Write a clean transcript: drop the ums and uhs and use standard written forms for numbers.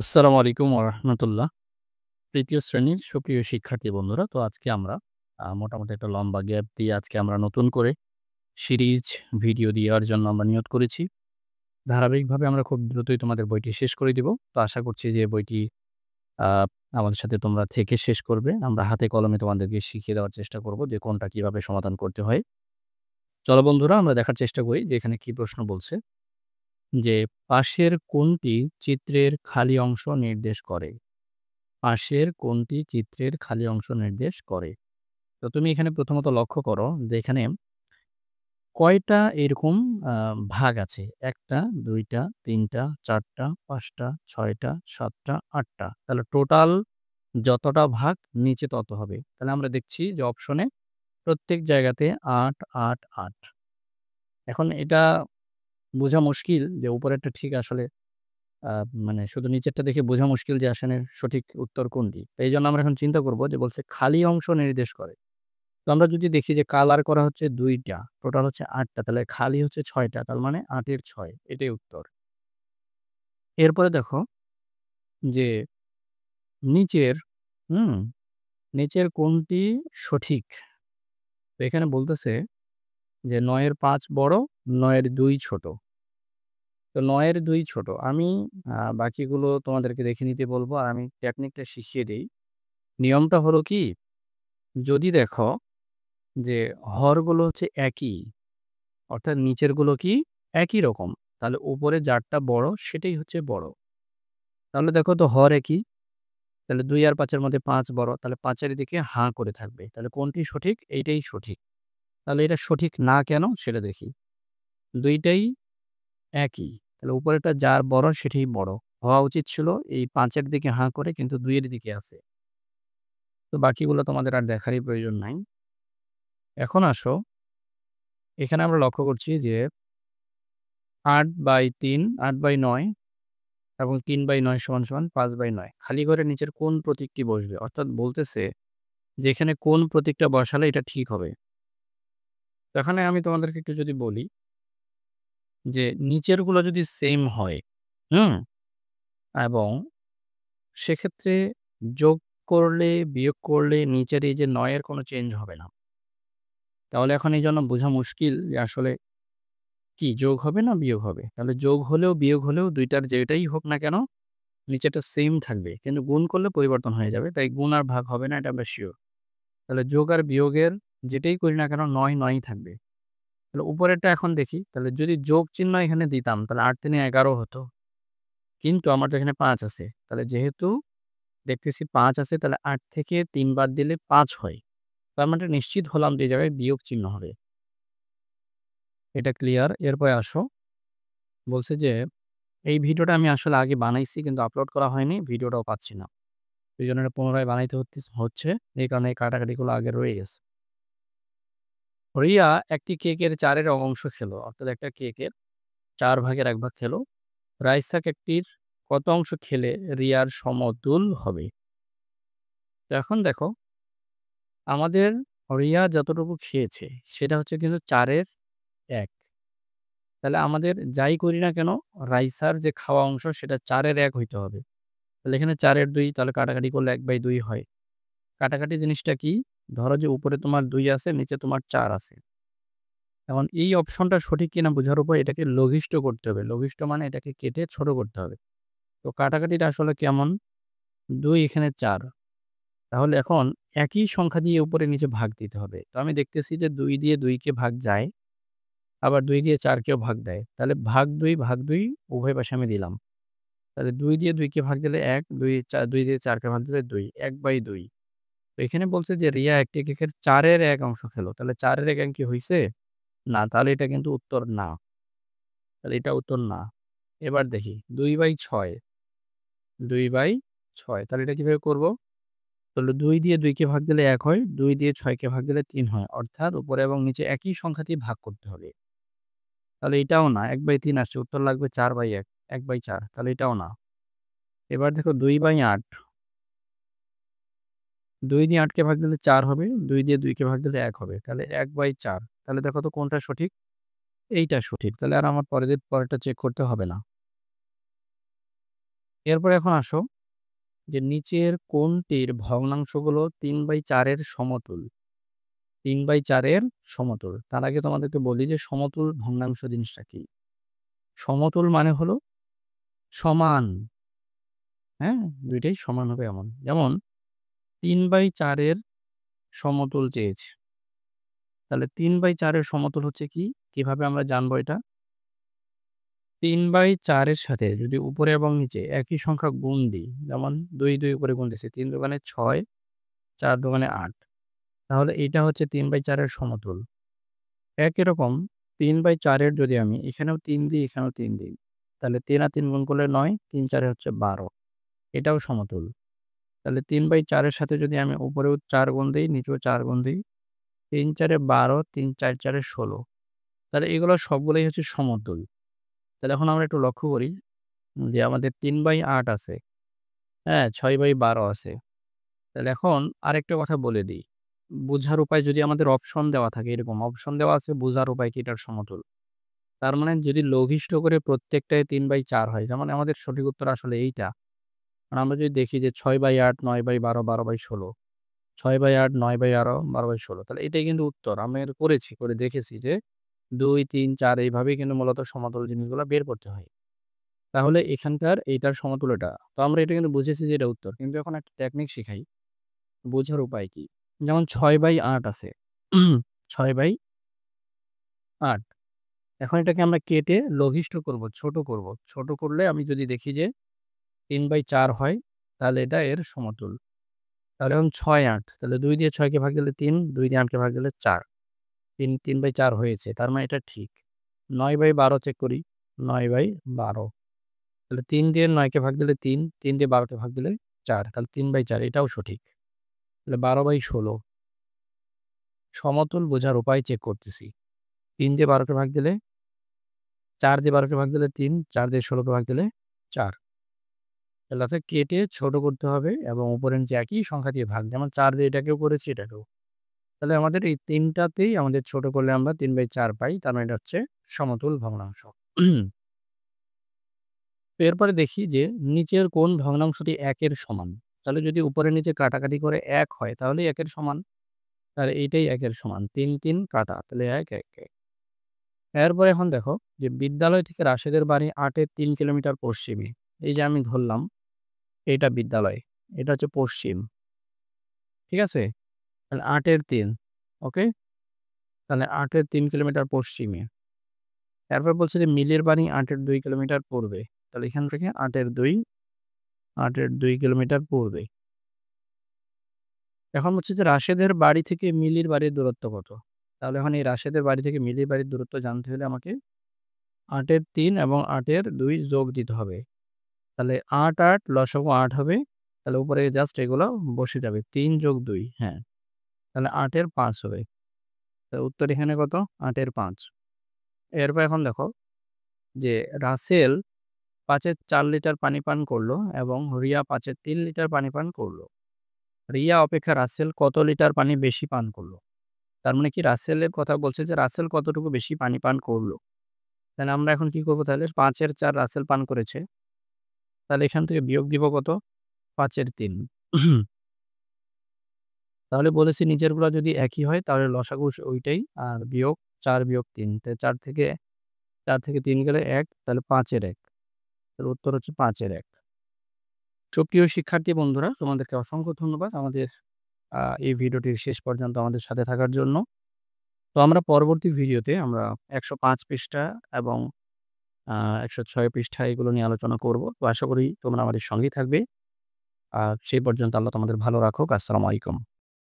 আসসালামু আলাইকুম ওয়া রাহমাতুল্লাহ। তৃতীয় শ্রেণীর সুপ্রিয় শিক্ষার্থী বন্ধুরা। তো আজকে আমরা মোটামুটি একটা লম্বা গ্যাপ দিয়ে আজকে আমরা নতুন করে সিরিজ ভিডিও দেওয়ার জন্য আমরা নিয়ত করেছি। ধারাবাহিকভাবে আমরা খুব দ্রুতই তোমাদের বইটি শেষ করে দিব। তো আশা করছি যে বইটি আ আমাদের সাথে তোমরা থেকে শেষ করবে। আমরা হাতে কলমে তোমাদেরকে শিখিয়ে দেওয়ার চেষ্টা করব যে কোনটা কিভাবে সমাধান করতে হয়। চলো বন্ধুরা আমরা দেখার চেষ্টা করি যে এখানে কি প্রশ্ন বলছে যে পাশের কোনটি চিত্রের খালি অংশ নির্দেশ করে? পাশের কোনটি চিত্রের খালি অংশ নির্দেশ করে? তো তুমি এখানে প্রথমত লক্ষ্য করো যে এখানে কয়টা এরকম আ ভাগ আছে? ১ টা, ২ টা, ৩ টা, ৪ টা, ৫ টা, ৬ টা, ৭ টা, ৮ টা। তাহলে টোটাল যতটা ভাগ নিচে তত হবে। তাহলে আমরা দেখছি যে অপশনে প্রত্যেক জায়গাতে ৮, ৮, ৮। এখন এটা বোঝা মুশকিল যে উপরেরটা ঠিক আসলে আ মানে শুধু নিচেরটা দেখে বোঝা মুশকিল যে আসলে সঠিক উত্তর কোনটি। তো এইজন্য আমরা এখন চিন্তা করব যে বলছে খালি অংশ নির্দেশ করে। তো আমরা যদি দেখি যে কালার করা হচ্ছে ২ টা, টোটাল হচ্ছে ৮ টা, তাহলে খালি হচ্ছে ৬ টা। তার মানে ৮ এর ৬ এটাই উত্তর। এরপরে দেখো যে নিচের হুম? নিচের কোনটি সঠিক? তো এখানে বলতেছে যে ৯ এর ৫ বড়, ৯ এর ২ ছোট। তো ৯ এর ২ ছোট। আমি বাকিগুলো তোমাদেরকে দেখে নিতে বলব আর আমি টেকনিকটা শিখিয়ে দেই। নিয়মটা হলো কি? যদি দেখো যে হরগুলো হচ্ছে একই, অর্থাৎ নিচেরগুলো কি একই রকম, তাহলে উপরে যারটা বড় সেটাই হচ্ছে বড়। তাহলে দেখো তো হর একই, তাহলে ২ আর ৫ এর মধ্যে ৫ বড়, তাহলে ৫ এর দিকে হাঁ করে থাকবে। তাহলে কোনটি সঠিক? এইটাই সঠিক। তাহলে এটা সঠিক না কেন সেটা দেখি। ২ টাই একই। তাহলে উপরেরটা যার বড় সেটাই বড়। হওয়া উচিত ছিল এই ৫ এর দিকে হাঁ করে, কিন্তু ২ এর দিকে আছে। তো বাকিগুলো তোমাদের আর দেখারই প্রয়োজন নাই। এখন আসো, এখানে আমরা লক্ষ্য করছি যে ৮/৩, ৮/৯ এবং ৩/৯ = ৫/৯। খালি ঘরের নিচের কোন প্রতীকটি বসবে? অর্থাৎ বলতেছে যে এখানে কোন প্রতীকটা বসালে এটা ঠিক হবে। তো এখানে আমি তোমাদেরকে একটু যদি বলি যে নিচের গুলো যদি সেম হয়, হুম? এবং সেক্ষেত্রে যোগ করলে, বিয়োগ করলে নিচের এই যে ৯ এর কোনো চেঞ্জ হবে না। তাহলে এখন এইজন্য বোঝা মুশকিল যে আসলে কি যোগ হবে না বিয়োগ হবে? তাহলে যোগ হলেও বিয়োগ হলেও ২ টার যেটাই হোক না কেন নিচেরটা সেম থাকবে। কিন্তু গুণ করলে পরিবর্তন হয়ে যাবে। তাই গুণ আর ভাগ হবে না, এটা আমরা সিউর। তাহলে যোগ আর বিয়োগের যেটাই করি না কেন ৯, ৯ ই থাকবে। তাহলে উপরেরটা এখন দেখি। তাহলে যদি যোগ চিহ্ন এখানে দিতাম তাহলে ৮ ৩ ১১ হতো। কিন্তু আমার তো এখানে ৫ আছে। তাহলে যেহেতু দেখতেছি ৫ আছে, তাহলে ৮ থেকে ৩ বাদ দিলে ৫ হয়। তার মানে নিশ্চিত হলাম যে এই জায়গায় বিয়োগ চিহ্ন হবে। এটা ক্লিয়ার। এরপরে আসো, বলছে যে এই ভিডিওটা আমি আসলে আগে বানাইছি কিন্তু আপলোড করা হয়নি। ভিডিওটাও পাচ্ছি না। এইজন্য এটা পুনরায় বানাইতে হচ্ছে। এই কারণে এই কাটাকাটিগুলো আগে রয়ে গেছে। রিয়া একটি কেকের ৪ এর অংশ খেলো। অর্থাৎ একটা কেকের ৪ ভাগের ১ ভাগ খেলো। রাইসা কেকটির কত অংশ খেলে রিয়ার সমতুল হবে? তো এখন দেখো, আমাদের রিয়া যতটুকু খেয়েছে সেটা হচ্ছে কিন্তু ৪ এর ১। তাহলে আমাদের যাই করি না কেন রাইসার যে খাওয়া অংশ সেটা ৪ এর ১ হইতে হবে। তাহলে এখানে ৪ এর ২, তাহলে কাটাকাটি করলে ১/২ হয়। কাটাকাটি জিনিসটা কি? ধরো যে উপরে তোমার ২ আছে, নিচে তোমার ৪ আছে। এখন এই অপশনটা সঠিক কিনা বোঝার উপর এটাকে লঘিষ্ঠ করতে হবে। লঘিষ্ঠ মানে এটাকে কেটে ছোট করতে হবে। তো কাটাকাটিটা আসলে কেমন? ২ এখানে ৪। তাহলে এখন একই সংখ্যা দিয়ে উপরে নিচে ভাগ দিতে হবে। তো আমি দেখতেছি যে ২ দিয়ে ২ কে ভাগ যায়, আবার ২ দিয়ে ৪ কেও ভাগ দেয়। তাহলে ভাগ ২ উভয় পাশে আমি দিলাম। তাহলে ২ দিয়ে ২ কে ভাগ দিলে ১, ২ দিয়ে ৪ কে ভাগ দিলে ২, ১/২। তো এখানে বলছে যে রিয়া একটি কেকের ৪ এর ১ অংশ খেলো। তাহলে ৪ এর ১ কি হইছে? না, তাহলে এটা কিন্তু উত্তর না। তাহলে এটা উত্তর না। এবার দেখি ২/৬, ২/৬ তাহলে এটা কিভাবে করব? তাহলে ২ দিয়ে ২ কে ভাগ দিলে ১ হয়, ২ দিয়ে ৬ কে ভাগ দিলে ৩ হয়। অর্থাৎ উপরে এবং নিচে একই সংখ্যা দিয়ে ভাগ করতে হবে। তাহলে এটাও না, ১/৩ আসছে। উত্তর লাগবে ৪/১, ১/৪ তাহলে এটাও না। এবার দেখো ২/৮, ২ দিয়ে ৮ কে ভাগ দিলে ৪ হবে, ২ দিয়ে ২ কে ভাগ দিলে ১ হবে। তাহলে ১/৪ তাহলে দেখো তো কোনটা সঠিক? এইটা সঠিক। তাহলে আর আমার পরেরটা চেক করতে হবে না। এরপরে এখন আসো যে নিচের কোনটির ভগ্নাংশগুলো 3/4 এর সমতুল? 3/4 এর সমতুল। তার আগে তোমাদেরকে বলি যে সমতুল ভগ্নাংশ জিনিসটা কি? সমতুল মানে হলো সমান, হ্যাঁ? ২ টাই সমান হবে এমন। যেমন 3/4 এর সমতুল চেয়েছে। তাহলে 3/4 এর সমতুল হচ্ছে কি? কিভাবে আমরা জানবো এটা? 3/4 এর সাথে যদি উপরে এবং নিচে একই সংখ্যা গুণ দিই, যেমন ২, ২ উপরে গুনতেছি। ৩ দোকানে ৬, ৪ দোকানে ৮। তাহলে এইটা হচ্ছে 3/4 এর সমতুল। একই রকম 3/4 এর যদি আমি এখানেও ৩ দিই, এখানেও ৩ দিই। তাহলে ৩ আর ৩ গুণ করলে ৯, ৩ ৪ এ হচ্ছে ১২। এটাও সমতুল। তাহলে 3/4 এর সাথে যদি আমি উপরেও ৪ গুণ দেই, নিচেও ৪ গুণ দিই, ৩ ৪ এ ১২, ৩ ৪ ৪ এ ১৬। তাহলে এগুলো সবগুলোই হচ্ছে সমতুল। তাহলে এখন আমরা একটু লক্ষ্য করি যে আমাদের ৩/৮ আছে, হ্যাঁ? ৬/১২ আছে। তাহলে এখন আরেকটা কথা বলে দিই। বুঝার উপায় যদি আমাদের অপশন দেওয়া থাকে, এরকম অপশন দেওয়া আছে বুঝার উপায় কি এটার সমতুল। তার মানে যদি লঘিষ্ঠ করে প্রত্যেকটাই ৩/৪ হয়, যেমন আমাদের সঠিক উত্তর আসলে এইটা। আর আমরা যদি দেখি যে ৬/৮, ৯/১২, ১২/১৬, ৬/৮, ৯/১২, ১২/১৬, তাহলে এটাই কিন্তু উত্তর। আমরা কিন্তু করেছি, করে দেখেছি যে ২, ৩, ৪ এইভাবেই কিন্তু মূলত সমতল জিনিসগুলা বের করতে হয়। তাহলে এখানকার এইটার সমতুল এটা। তো আমরা এটা কিন্তু বুঝেছি যে এটা উত্তর। কিন্তু এখন একটা টেকনিক শিখাই, বোঝার উপায় কি? যেমন ৬/৮ আছে। ৬/৮। এখন এটাকে আমরা কেটে লঘিষ্ঠ করব, ছোট করব। ছোট করলে আমি যদি দেখি যে ৩/৪ হয়, তাহলে এটা এর সমতুল। তাহলে এখন ৬, ৮, তাহলে ২ দিয়ে ৬ কে ভাগ দিলে ৩, ২ দিয়ে ৮ কে ভাগ দিলে ৪। ৩/৪ হয়েছে। তার মানে এটা ঠিক। ৯/১২ চেক করি। ৯/১২, তাহলে ৩ দিয়ে ৯ কে ভাগ দিলে ৩, ৩ দিয়ে ১২ কে ভাগ দিলে ৪। তাহলে ৩/৪ এটাও সঠিক। তাহলে ১২/১৬ সমতুল বোঝার উপায় চেক করতেছি। ৩ দিয়ে ১২ কে ভাগ দিলে ৪, দিয়ে ১২ কে ভাগ দিলে ৩, ৪ দিয়ে ১৬ কে ভাগ দিলে ৪। তাহলে অর্থাৎ কেটে ছোট করতে হবে এবং উপরের নিচে একই সংখ্যা দিয়ে ভাগ। যেমন ৪ দিয়ে এটাকেও করেছি, এটাকেও। তাহলে আমাদের এই ৩ টাতেই আমাদের ছোট করলে আমরা ৩/৪ পাই। তার মানে এটা হচ্ছে সমতুল ভগ্নাংশ। তো এরপরে দেখি যে নিচের কোন ভগ্নাংশটি ১ এর সমান? তাহলে যদি উপরে নিচে কাটাকাটি করে ১ হয় তাহলেই ১ এর সমান। তাহলে এইটাই ১ এর সমান। ৩, ৩ কাটা। তাহলে ১, ১, ১। এরপরে এখন দেখো যে বিদ্যালয় থেকে রাশেদের বাড়ি ৮ এর ৩ কিলোমিটার পশ্চিমে। এই যে আমি ধরলাম এইটা বিদ্যালয়। এটা হচ্ছে পশ্চিম। ঠিক আছে? তাহলে ৮ এর ৩, ওকে? তাহলে ৮ এর ৩ কিলোমিটার পশ্চিমে। এরপর বলছে যে মিলের বাড়ি ৮ এর ২ কিলোমিটার পূর্বে। তাহলে এখান থেকে ৮ এর ২ কিলোমিটার পূর্বে। এখন হচ্ছে যে রাশেদের বাড়ি থেকে মিলির বাড়ির দূরত্ব কত? তাহলে এখন এই রাশেদের বাড়ি থেকে মিলির বাড়ির দূরত্ব জানতে হলে আমাকে ৮ এর ৩ এবং ৮ এর ২ যোগ দিতে হবে। তাহলে ৮, ৮ লসাগু ৮ হবে। তাহলে উপরে জাস্ট এগুলো বসে যাবে। ৩ যোগ ২, হ্যাঁ। তাহলে ৮ এর ৫ হবে। তো উত্তর এখানে কত? ৮ এর ৫। এরপর এখন দেখো যে রাসেল ৫ এর ৪ লিটার পানি পান করল এবং রিয়া ৫ এর ৩ লিটার পানি পান করল। রিয়া অপেক্ষা রাসেল কত লিটার পানি বেশি পান করল? তার মানে কি রাসেলের কথা বলছে যে রাসেল কতটুকু বেশি পানি পান করল। তাহলে আমরা এখন কি করব তাহলে? ৫ এর ৪ রাসেল পান করেছে। তাহলে এখান থেকে বিয়োগ দিব কত? ৫ এর ৩। তাহলে বলেছি নিচেরগুলা যদি একই হয় তাহলে লসাগু ওইটাই। আর বিয়োগ ৪ বিয়োগ ৩। তো ৪ থেকে ৩ গেলে ১, তাহলে ৫ এর ১। তাহলে উত্তর হচ্ছে ৫ এর ১। সুপ্রিয় শিক্ষার্থী বন্ধুরা, তোমাদেরকে অসংখ্য ধন্যবাদ আমাদের এই ভিডিওটির শেষ পর্যন্ত আমাদের সাথে থাকার জন্য। তো আমরা পরবর্তী ভিডিওতে আমরা ১০৫ পৃষ্ঠা এবং ১০৬ পৃষ্ঠা এগুলো নিয়ে আলোচনা করব। তো আশা করি তোমরা আমাদের সঙ্গেই থাকবে। সেই পর্যন্ত আল্লাহ তোমাদের ভালো রাখুক। আসসালামু আলাইকুম।